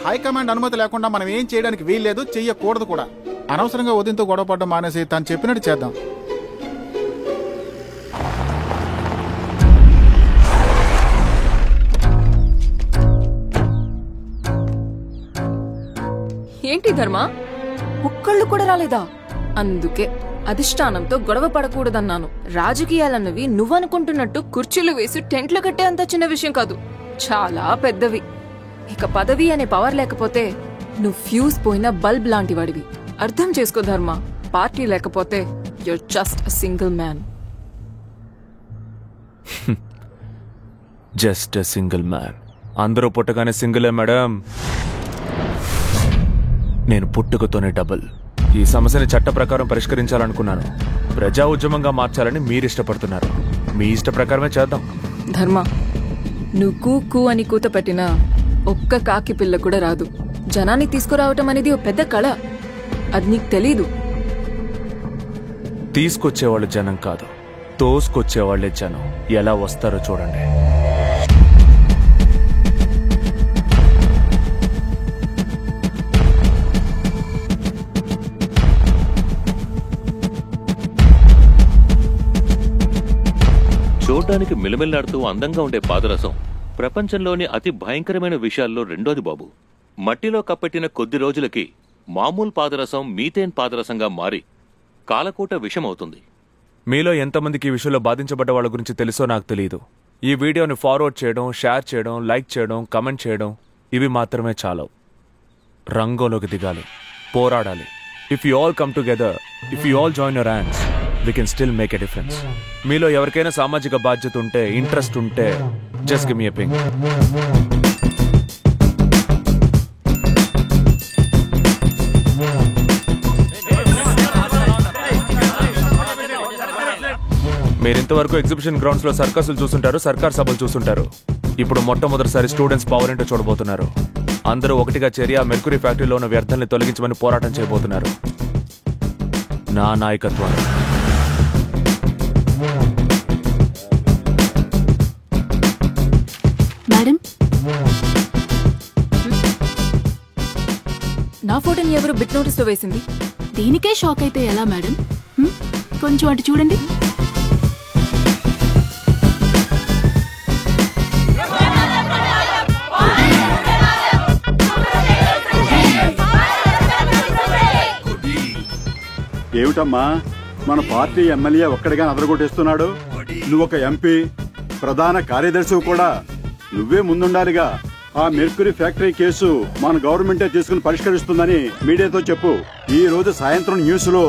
High command అనుమతి లేకుండా మనం ఏం చేయడానికి వీల్లేదు, చెయ్యకూడదు కూడా. అనవసరంగా ఉదయంతో గొడవపడడం మానేసి తను చెప్పినట్టు చేద్దాం. ఏంటి ధర్మ, ఒక్కళ్ళు కూడా రాలేదా? అందుకే అధిష్టానంతో గొడవ పడకూడదన్నాను. రాజకీయాలన్నవి నువ్వనుకుంటున్నట్టు కుర్చీలు వేసి టెంట్లు కట్టే అంత చిన్న విషయం కాదు, చాలా పెద్దవి. ఇక పదవి అనే పవర్ లేకపోతే నువ్వు ఫ్యూజ్ పోయిన బల్బ్ లాంటి వాడివి. అర్థం చేసుకో ధర్మ, పార్టీ లేకపోతే you're just a single man. Just a single man. అందరూ పుట్టగానే సింగిలే మేడం. నేను పుట్టుకతోనే డబుల్. ఈ సమస్యని చట్ట ప్రకారం పరిష్కరించాలనుకున్నాను. ప్రజా ఉద్యమంగా మార్చాలని మీరు ఇష్టపడుతున్నారు. మీ ఇష్ట ప్రకారమే చేద్దాం. ధర్మ, నువ్వు కూ అని కూత పెట్టినా ఒక్క కాకి పిల్ల కూడా రాదు. జనాన్ని తీసుకురావటం అనేది ఓ పెద్ద కళ, అది నీకు తెలీదు. తీసుకొచ్చేవాళ్ళు జనం కాదు, తోసుకొచ్చేవాళ్లే జనం. ఎలా వస్తారో చూడండి. చూడ్డానికి మిలమిల్లాడుతూ అందంగా ఉండే పాదరసం ప్రపంచంలోని అతి భయంకరమైన విషయాల్లో రెండోది బాబు. మట్టిలో కప్పెట్టిన కొద్ది రోజులకి మామూలు పాదరసం మీథేన్ పాదరసంగా మారి కాలకూట విషమవుతుంది. మీలో ఎంతమందికి ఈ విషయంలో బాధించబడ్డ వాళ్ళ గురించి తెలుసో నాకు తెలియదు. ఈ వీడియోని ఫార్వర్డ్ చేయడం, షేర్ చేయడం, లైక్ చేయడం, కమెంట్ చేయడం ఇవి మాత్రమే చాలవు. రంగంలోకి దిగాలి, పోరాడాలి. If you all come together, if you all join your hands, we can still make a difference. మీలో ఎవరికైనా సామాజిక బాధ్యత ఉంటే, ఇంట్రెస్ట్ ఉంటే, just give me a ping. మీరు ఇంతవరకు ఎగ్జిబిషన్ గ్రౌండ్స్ లో సర్కస్లు చూస్తుంటారు, సర్కార్ సభలు చూస్తుంటారు. ఇప్పుడు మొట్టమొదటిసారి స్టూడెంట్స్ పవర్ ఏంటో చూడబోతున్నారు. అందరూ ఒకటిగా చేరి ఆ మెర్క్యూరీ ఫ్యాక్టరీలో ఉన్న వ్యర్థాన్ని తొలగించమని పోరాటం చేయబోతున్నారు. నా నాయకత్వం. మేడం, నా ఫోటోని ఎవరు బిట్ నోటీస్ లో వేసింది? దీనికే షాక్ అయితే ఎలా మేడం? కొంచెం అటు చూడండి. ఏమిటమ్మా, మన పార్టీ ఎమ్మెల్యే ఒక్కడిగా అదరగొట్టేస్తున్నాడు. నువ్వొక ఎంపీ, ప్రధాన కార్యదర్శి కూడా. నువ్వే ముందుండాలిగా. ఆ మెర్క్యూరీ ఫ్యాక్టరీ కేసు మన గవర్నమెంటే తీసుకుని పరిష్కరిస్తుందని మీడియాతో చెప్పు. ఈ రోజు సాయంత్రం న్యూస్ లో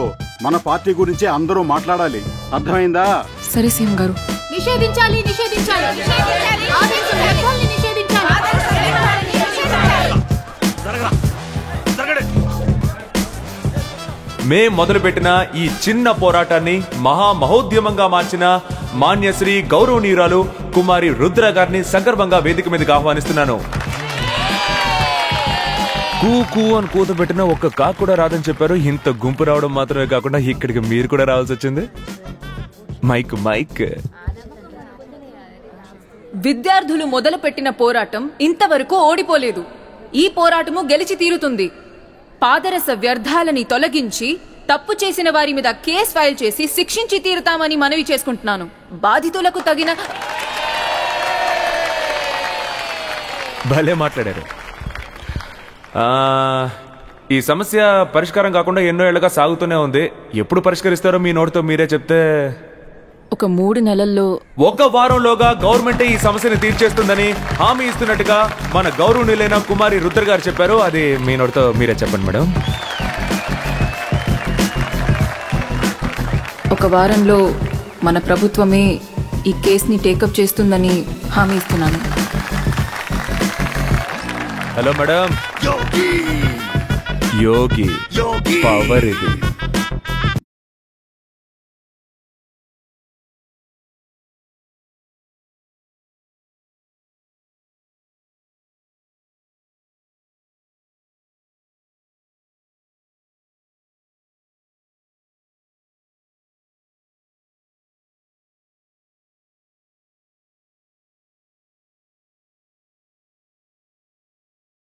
మన పార్టీ గురించి అందరూ మాట్లాడాలి. అర్థమైందా? సరే సీఎం గారు. నిషేధించాలి, నిషేధించాలి, నిషేధించాలి. మేం మొదలుపెట్టిన ఈ చిన్న పోరాటాన్ని మహామహోద్యమంగా మార్చిన మాన్యశ్రీ గౌరవనీయురాలు కుమారి రుద్ర గారిని సగర్వంగా వేదిక మీదకి ఆహ్వానిస్తున్నాను. కూ కూ అని కూత పెట్టిన ఒక్క కాకు కూడా రాదని చెప్పారు. ఇంత గుంపు రావడం మాత్రమే కాకుండా ఇక్కడికి మీరు కూడా రావాల్సి వచ్చింది. Mic mic. విద్యార్థులు మొదలుపెట్టిన పోరాటం ఇంతవరకు ఓడిపోలేదు. ఈ పోరాటము గెలిచి తీరుతుంది. పాదరస వ్యర్థాలని తొలగించి తప్పు చేసిన వారి మీద కేసు ఫైల్ చేసి శిక్షించి తీరుతామని మనవి చేసుకుంటున్నాను. బాధితులకు తగిన భలే మాట్లాడారు. ఈ సమస్య పరిష్కారం కాకుండా ఎన్నో ఏళ్లుగా సాగుతూనే ఉంది. ఎప్పుడు పరిష్కరిస్తారో మీ నోటితో మీరే చెప్తే. ఒక 3 నెలల్లో, 1 వారంలోగా గవర్నమెంటే ఈ సమస్యని తీర్చేస్తుందని హామీ ఇస్తున్నట్టుగా మన గౌరవనీయులైన కుమారి రుద్ర గారు చెప్పారు. అది మీ నోటితో మీరే చెప్పండి మేడం. 1 వారంలో మన ప్రభుత్వమే ఈ కేసుని టేకప్ చేస్తుందని హామీ ఇస్తున్నాను. Hello madam. యోగి పవర్ ఇది.